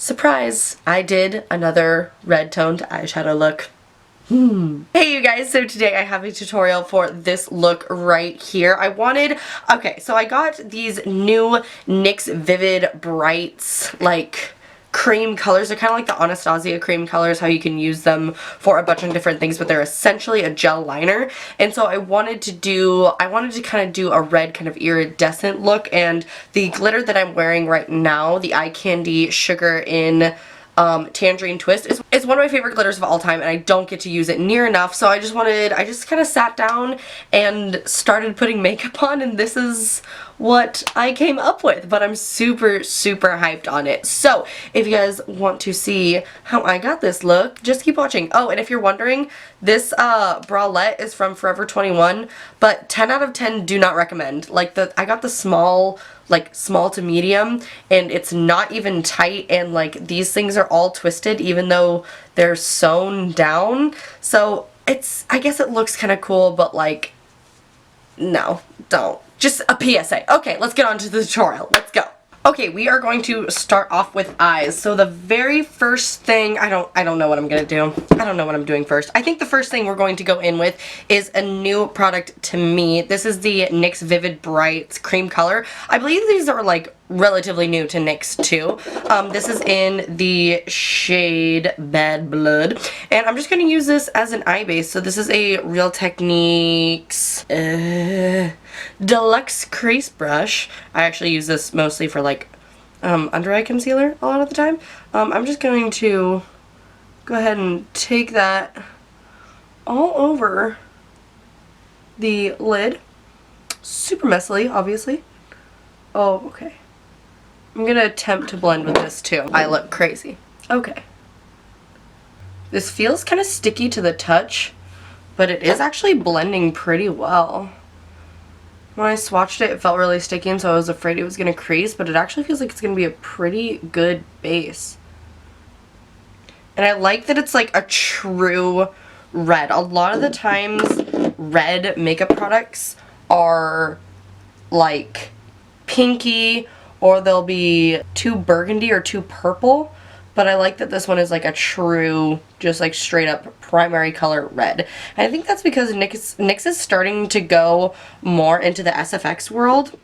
surprise, I did another red toned eyeshadow look. Hey you guys, so today I have a tutorial for this look right here. Okay, so I got these new NYX Vivid Brights, like, cream colors. They're kind of like the Anastasia cream colors, how you can use them for a bunch of different things, but they're essentially a gel liner. And so I wanted to kind of do a red kind of iridescent look, and the glitter that I'm wearing right now, the Eyekandy Sugar in Tangerine Twist is one of my favorite glitters of all time, and I don't get to use it near enough, so I just kind of sat down and started putting makeup on, and this is what I came up with, but I'm super hyped on it. So if you guys want to see how I got this look, just keep watching. Oh, and if you're wondering, this bralette is from Forever 21, but 10 out of 10 do not recommend. Like, I got the small to medium, and it's not even tight, and like these things are all twisted even though they're sewn down. So I guess it looks kind of cool, but like, no, don't. Just a PSA. Okay, let's get on to the tutorial. Let's go. Okay, we are going to start off with eyes. So the very first thing, I don't know what I'm gonna do. I don't know what I'm doing first. I think the first thing we're going to go in with is a new product to me. This is the NYX Vivid Brights cream color. I believe these are like relatively new to NYX too. This is in the shade Bad Blood, and I'm just going to use this as an eye base. So this is a Real Techniques Deluxe Crease Brush. I actually use this mostly for like under eye concealer a lot of the time. I'm just going to go ahead and take that all over the lid. Super messily, obviously. Oh, okay. I'm gonna attempt to blend with this too. I look crazy. Okay. This feels kind of sticky to the touch, but it is actually blending pretty well. When I swatched it, it felt really sticky, and so I was afraid it was gonna crease, but it actually feels like it's gonna be a pretty good base. And I like that it's like a true red. A lot of the times, red makeup products are like pinky, or they'll be too burgundy or too purple, but I like that this one is like a true, just like straight up primary color red. And I think that's because NYX is starting to go more into the SFX world,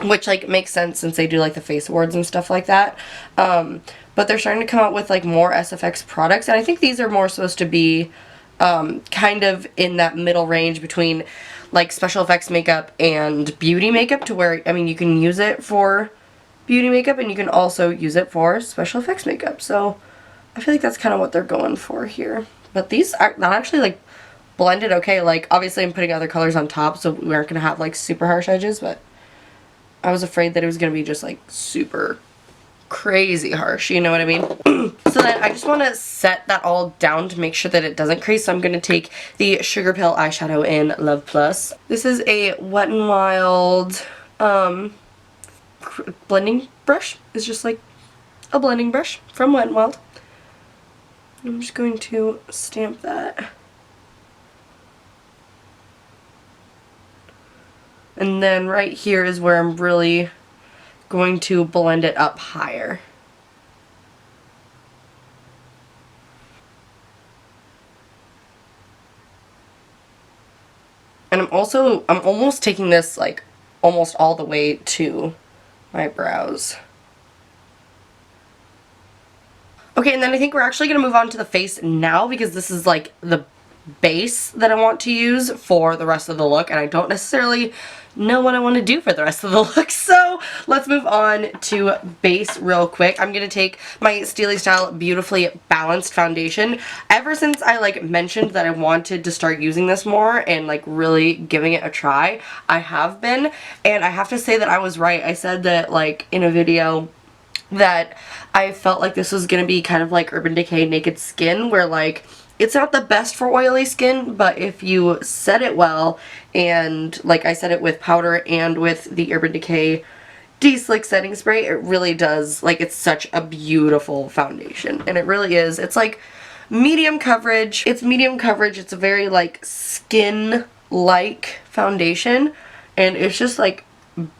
which like makes sense since they do like the face awards and stuff like that. But they're starting to come out with like more SFX products, and I think these are more supposed to be kind of in that middle range between like special effects makeup and beauty makeup, to where, I mean, you can use it for beauty makeup and you can also use it for special effects makeup. So I feel like that's kind of what they're going for here. But these are not actually like blended okay. Like, obviously I'm putting other colors on top, so we aren't going to have like super harsh edges, but I was afraid that it was going to be just like super crazy harsh, you know what I mean? So then I just want to set that all down to make sure that it doesn't crease. So I'm going to take the Sugarpill eyeshadow in Love Plus. This is a Wet n Wild blending brush. It's just like a blending brush from Wet n Wild. I'm just going to stamp that. And then right here is where I'm really going to blend it up higher. And I'm almost taking this like almost all the way to my brows. Okay, and then I think we're actually going to move on to the face now, because this is like the base that I want to use for the rest of the look, and I don't necessarily know what I want to do for the rest of the look, so let's move on to base real quick. I'm going to take my Styli-style Beautifully Balanced foundation. Ever since I like mentioned that I wanted to start using this more and like really giving it a try, I have been, and I have to say that I was right. I said that like in a video that I felt like this was going to be kind of like Urban Decay Naked Skin, where like it's not the best for oily skin, but if you set it well, and like I set it with powder and with the Urban Decay De-Slick Setting Spray, it really does, like, it's such a beautiful foundation. And it really is. It's like medium coverage. It's medium coverage. It's a very like skin-like foundation, and it's just like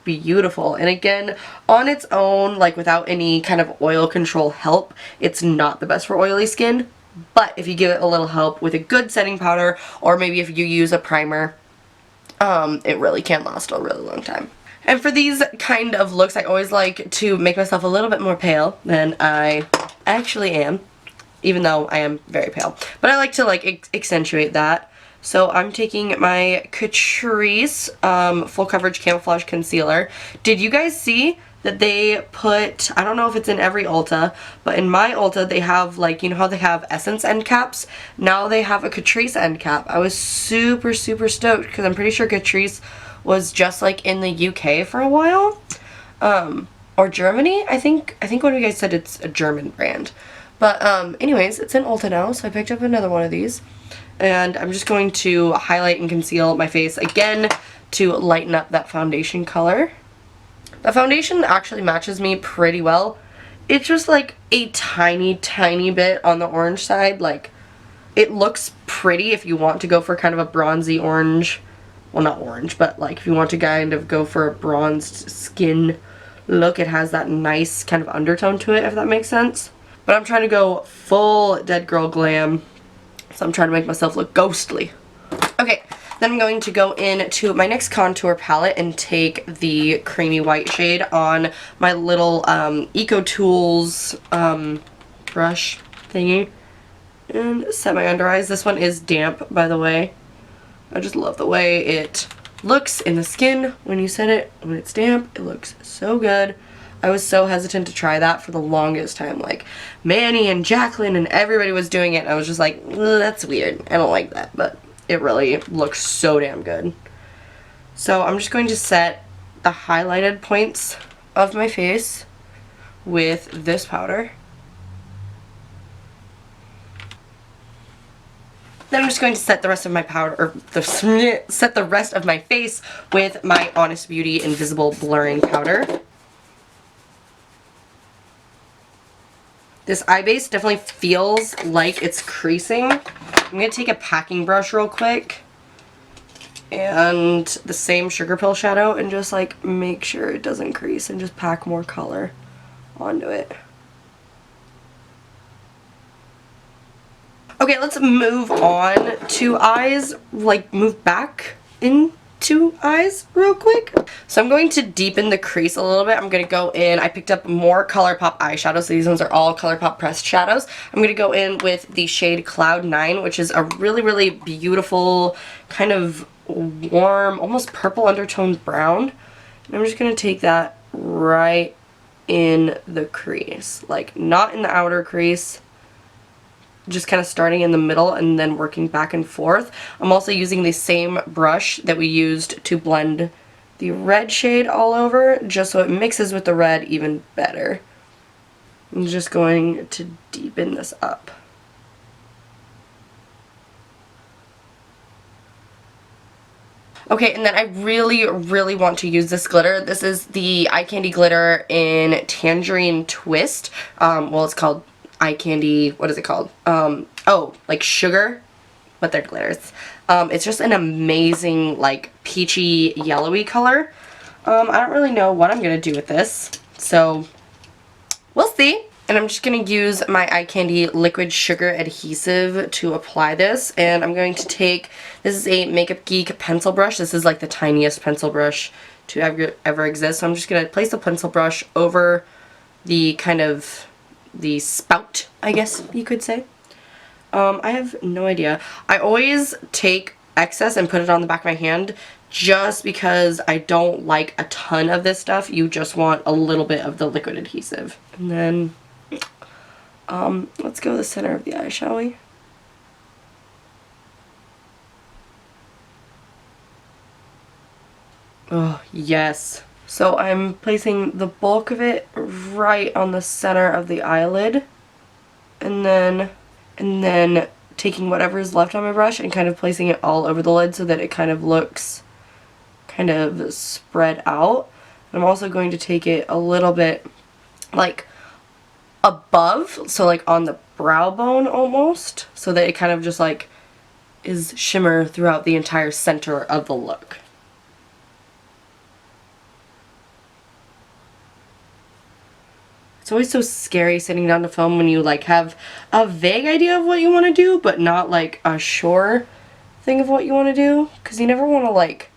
beautiful. And again, on its own, like without any kind of oil control help, it's not the best for oily skin. But if you give it a little help with a good setting powder, or maybe if you use a primer, it really can last a really long time. And for these kind of looks, I always like to make myself a little bit more pale than I actually am, even though I am very pale. But I like to like accentuate that. So I'm taking my Catrice Full Coverage Camouflage Concealer. Did you guys see that they put, I don't know if it's in every Ulta, but in my Ulta they have, like, you know how they have Essence end caps? Now they have a Catrice end cap. I was super stoked because I'm pretty sure Catrice was just like in the UK for a while. Or Germany. I think one of you guys said it's a German brand. But anyways, it's in Ulta now, so I picked up another one of these. And I'm just going to highlight and conceal my face again to lighten up that foundation color. The foundation actually matches me pretty well. It's just like a tiny bit on the orange side. Like, it looks pretty if you want to go for kind of a bronzy orange. Well, not orange, but like if you want to kind of go for a bronzed skin look, it has that nice kind of undertone to it, if that makes sense. But I'm trying to go full dead girl glam, so I'm trying to make myself look ghostly. Okay, then I'm going to go into my NYX contour palette and take the creamy white shade on my little Eco Tools brush thingy and set my under eyes. This one is damp, by the way. I just love the way it looks in the skin when you set it. When it's damp, it looks so good. I was so hesitant to try that for the longest time. Like, Manny and Jacqueline and everybody was doing it, and I was just like, that's weird. I don't like that, but it really looks so damn good. So I'm just going to set the highlighted points of my face with this powder. Then I'm just going to set the rest of my powder, or set the rest of my face with my Honest Beauty Invisible Blurring Powder. This eye base definitely feels like it's creasing. I'm going to take a packing brush real quick and the same Sugarpill shadow and just like make sure it doesn't crease and just pack more color onto it. Okay, let's move on to eyes, like move back into eyes real quick. So I'm going to deepen the crease a little bit. I'm going to go in, I picked up more ColourPop eyeshadows, so these ones are all ColourPop pressed shadows. I'm going to go in with the shade Cloud 9, which is a really beautiful, kind of warm, almost purple undertoned brown. And I'm just going to take that right in the crease, like not in the outer crease, just kind of starting in the middle and then working back and forth. I'm also using the same brush that we used to blend the red shade all over, just so it mixes with the red even better. I'm just going to deepen this up. Okay, and then I really want to use this glitter. This is the Eyekandy glitter in Tangerine Twist. Well, it's called Eyekandy, what is it called? Oh, like sugar, but they're glitters. It's just an amazing, like, peachy, yellowy color. I don't really know what I'm going to do with this, so we'll see. And I'm just going to use my Eyekandy liquid sugar adhesive to apply this. And I'm going to take, this is a Makeup Geek pencil brush. This is like the tiniest pencil brush to ever exist. So I'm just going to place the pencil brush over the kind of the spout, I guess you could say. I have no idea. I always take excess and put it on the back of my hand just because I don't like a ton of this stuff. You just want a little bit of the liquid adhesive. And then, let's go to the center of the eye, shall we? Oh, yes. So I'm placing the bulk of it right on the center of the eyelid, and then taking whatever is left on my brush and kind of placing it all over the lid so that it kind of looks kind of spread out. And I'm also going to take it a little bit like above, so like on the brow bone almost, so that it kind of just like is shimmer throughout the entire center of the look. It's always so scary sitting down to film when you like have a vague idea of what you want to do, but not like a sure thing of what you want to do. Because you never want to like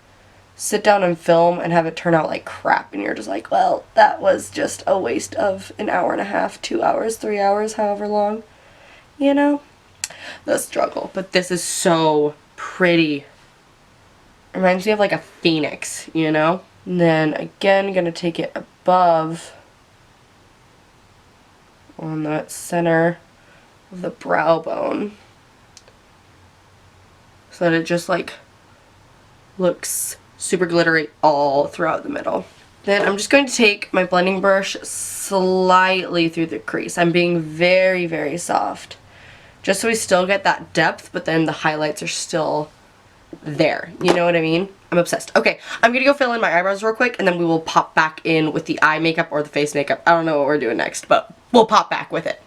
sit down and film and have it turn out like crap and you're just like, well, that was just a waste of an hour and a half, 2 hours, 3 hours, however long. You know? The struggle. But this is so pretty. Reminds me of like a phoenix, you know? And then again, gonna take it above on that center of the brow bone so that it just like looks super glittery all throughout the middle. Then I'm just going to take my blending brush slightly through the crease. I'm being very, very soft, just so we still get that depth, but then the highlights are still there. You know what I mean? I'm obsessed. Okay, I'm gonna go fill in my eyebrows real quick, and then we will pop back in with the eye makeup or the face makeup. I don't know what we're doing next, but we'll pop back with it.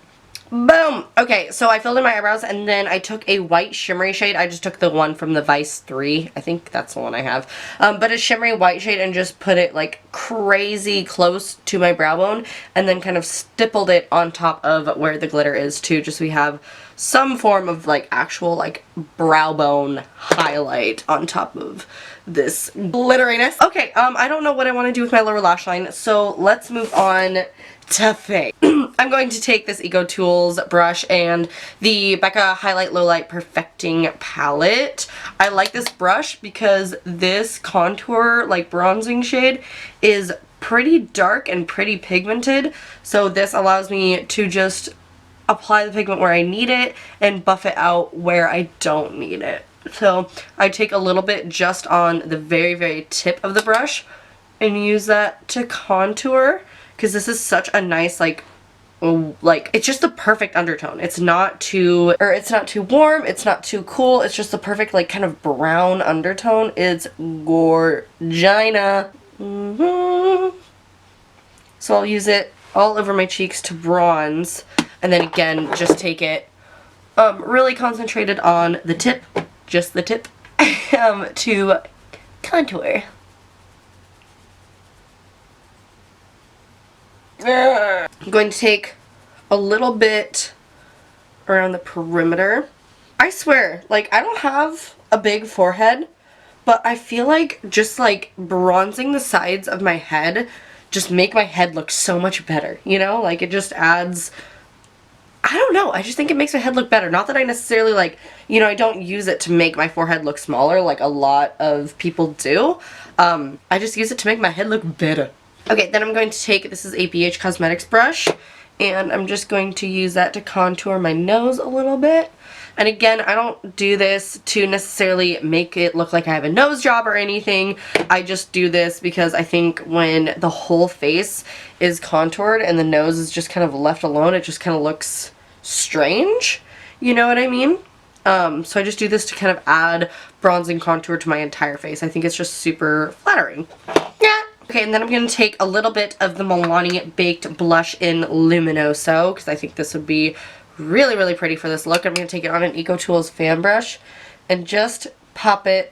Boom! Okay, so I filled in my eyebrows, and then I took a white shimmery shade. I just took the one from the Vice 3. I think that's the one I have. But a shimmery white shade, and just put it like crazy close to my brow bone, and then kind of stippled it on top of where the glitter is too, just so we have some form of like actual like brow bone highlight on top of this glitteriness. Okay, I don't know what I want to do with my lower lash line, so let's move on to face. I'm going to take this Eco Tools brush and the Becca Highlight Lowlight Perfecting Palette. I like this brush because this contour, like bronzing shade, is pretty dark and pretty pigmented, so this allows me to just apply the pigment where I need it and buff it out where I don't need it. So I take a little bit just on the very, very tip of the brush and use that to contour, because this is such a nice like it's just the perfect undertone. It's not too warm, it's not too cool, it's just the perfect like kind of brown undertone. It's gorgina. So I'll use it all over my cheeks to bronze, and then again just take it really concentrated on the tip, just the tip, to contour. I'm going to take a little bit around the perimeter. I swear, like, I don't have a big forehead, but I feel like just like bronzing the sides of my head just make my head look so much better, you know? Like, it just adds, I don't know, I just think it makes my head look better. Not that I necessarily like, you know, I don't use it to make my forehead look smaller like a lot of people do. I just use it to make my head look better. Okay, then I'm going to take, this is a BH Cosmetics brush, and I'm just going to use that to contour my nose a little bit. And again, I don't do this to necessarily make it look like I have a nose job or anything. I just do this because I think when the whole face is contoured and the nose is just kind of left alone, it just kind of looks strange. You know what I mean? So I just do this to kind of add bronzing contour to my entire face. I think it's just super flattering. Yeah. Okay, and then I'm going to take a little bit of the MIlani Baked Blush in Luminoso, because I think this would be really, really pretty for this look. I'm going to take it on an Eco Tools fan brush and just pop it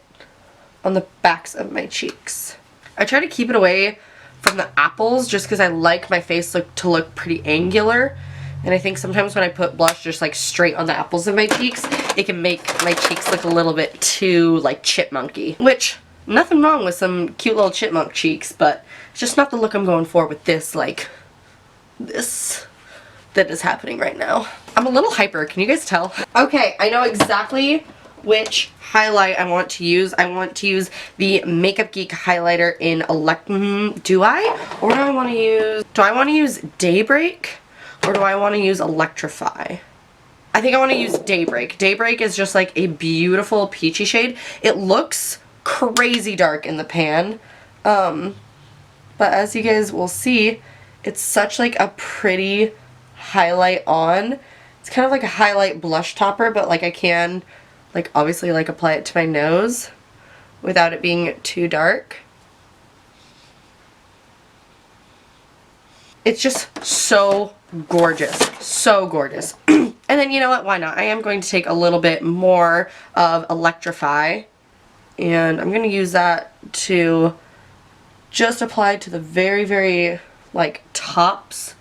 on the backs of my cheeks. I try to keep it away from the apples just because I like my face to look pretty angular. And I think sometimes when I put blush just like straight on the apples of my cheeks, it can make my cheeks look a little bit too like chipmunky, which... nothing wrong with some cute little chipmunk cheeks, but it's just not the look I'm going for with this, like, this that is happening right now. I'm a little hyper, can you guys tell? Okay, I know exactly which highlight I want to use. I want to use the Makeup Geek highlighter in do I? Or do I want to use Daybreak? Or do I want to use Electrify? I think I want to use Daybreak. Daybreak is just like a beautiful peachy shade. It looks crazy dark in the pan, but as you guys will see, it's such like a pretty highlight on. It's kind of like a highlight blush topper, but like I can like obviously like apply it to my nose without it being too dark. It's just so gorgeous, so gorgeous. And then you know what, why not? I am going to take a little bit more of Electrify, and I'm going to use that to just apply to the very, very, like, tops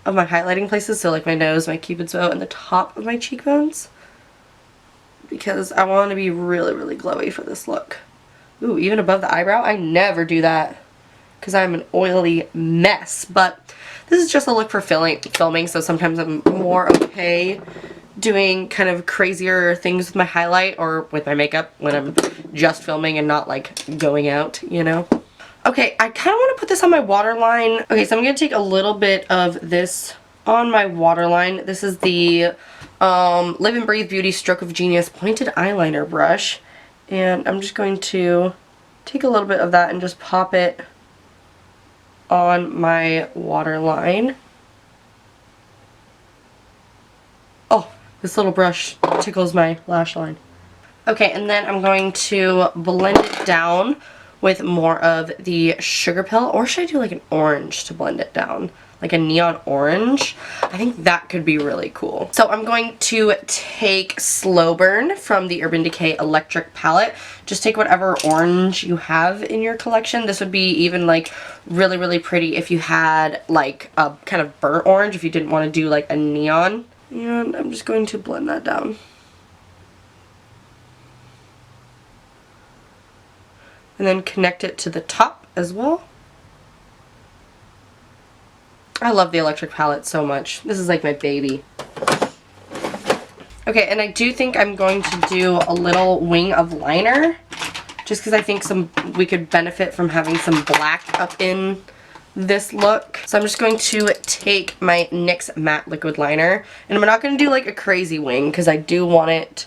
of my highlighting places, so like my nose, my cupid's bow, and the top of my cheekbones, because I want to be really, really glowy for this look. Ooh, even above the eyebrow? I never do that because I'm an oily mess, but this is just a look for filming, so sometimes I'm more okay doing kind of crazier things with my highlight or with my makeup when I'm just filming and not like going out, you know? Okay, I kind of want to put this on my waterline. Okay, so I'm going to take a little bit of this on my waterline. This is the Live and Breathe Beauty Stroke of Genius pointed eyeliner brush. And I'm just going to take a little bit of that and just pop it on my waterline. Oh, this little brush tickles my lash line. Okay, and then I'm going to blend it down with more of the Sugarpill, or should I do like an orange to blend it down? Like a neon orange. I think that could be really cool. So I'm going to take Slow Burn from the Urban Decay Electric palette. Just take whatever orange you have in your collection. This would be even like really, really pretty if you had like a kind of burnt orange, if you didn't want to do like a neon. And I'm just going to blend that down. And then connect it to the top as well. I love the Electric palette so much. This is like my baby. Okay, and I do think I'm going to do a little wing of liner, just because I think we could benefit from having some black up in this look. So I'm just going to take my NYX matte liquid liner, and I'm not going to do like a crazy wing because I do want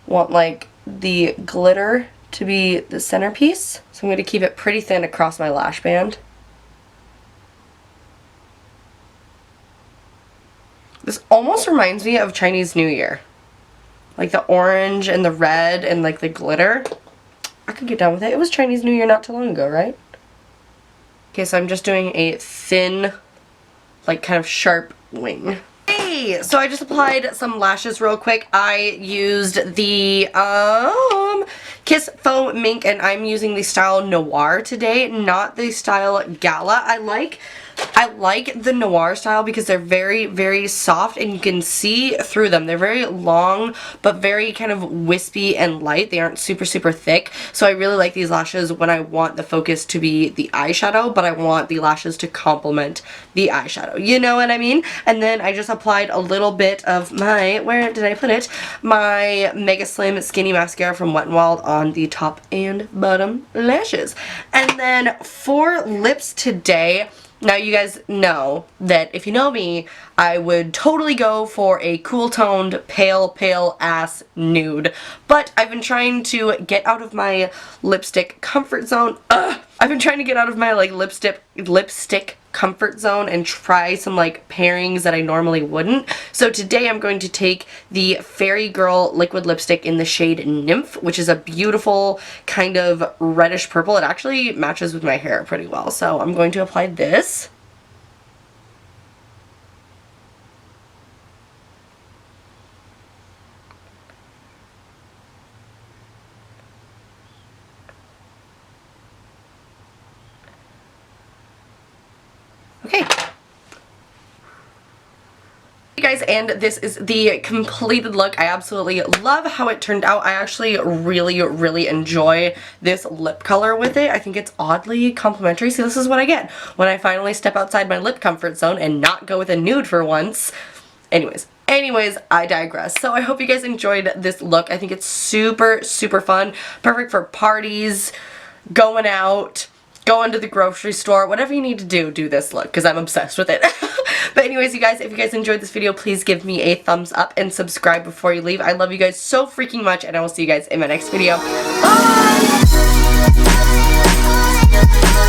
like the glitter to be the centerpiece. So I'm going to keep it pretty thin across my lash band. This almost reminds me of Chinese New Year. Like the orange and the red and like the glitter. I could get down with it. It was Chinese New Year not too long ago, right? Okay, so I'm just doing a thin, like kind of sharp wing. Hey, so I just applied some lashes real quick. I used the Kiss Faux Mink, and I'm using the style Noir today, not the style Gala. I like the Noir style because they're very, very soft and you can see through them. They're very long, but very kind of wispy and light. They aren't super, super thick. So I really like these lashes when I want the focus to be the eyeshadow, but I want the lashes to complement the eyeshadow. You know what I mean? And then I just applied a little bit of my, where did I put it? My Mega Slim Skinny Mascara from Wet n Wild on the top and bottom lashes. And then for lips today, now you guys know that if you know me, I would totally go for a cool toned pale ass nude. But I've been trying to get out of my lipstick comfort zone. I've been trying to get out of my like lipstick comfort zone and try some like pairings that I normally wouldn't. So today I'm going to take the Fairy Girl liquid lipstick in the shade Nymph, which is a beautiful kind of reddish purple. It actually matches with my hair pretty well. So I'm going to apply this. Okay. Hey guys, and this is the completed look. I absolutely love how it turned out. I actually really, really enjoy this lip color with it. I think it's oddly complimentary. So this is what I get when I finally step outside my lip comfort zone and not go with a nude for once. Anyways, I digress. So I hope you guys enjoyed this look. I think it's super, super fun. Perfect for parties, going out, going to the grocery store, whatever you need to do this look, because I'm obsessed with it. But anyways, you guys, if you guys enjoyed this video, please give me a thumbs up and subscribe before you leave. I love you guys so freaking much, and I will see you guys in my next video. Bye!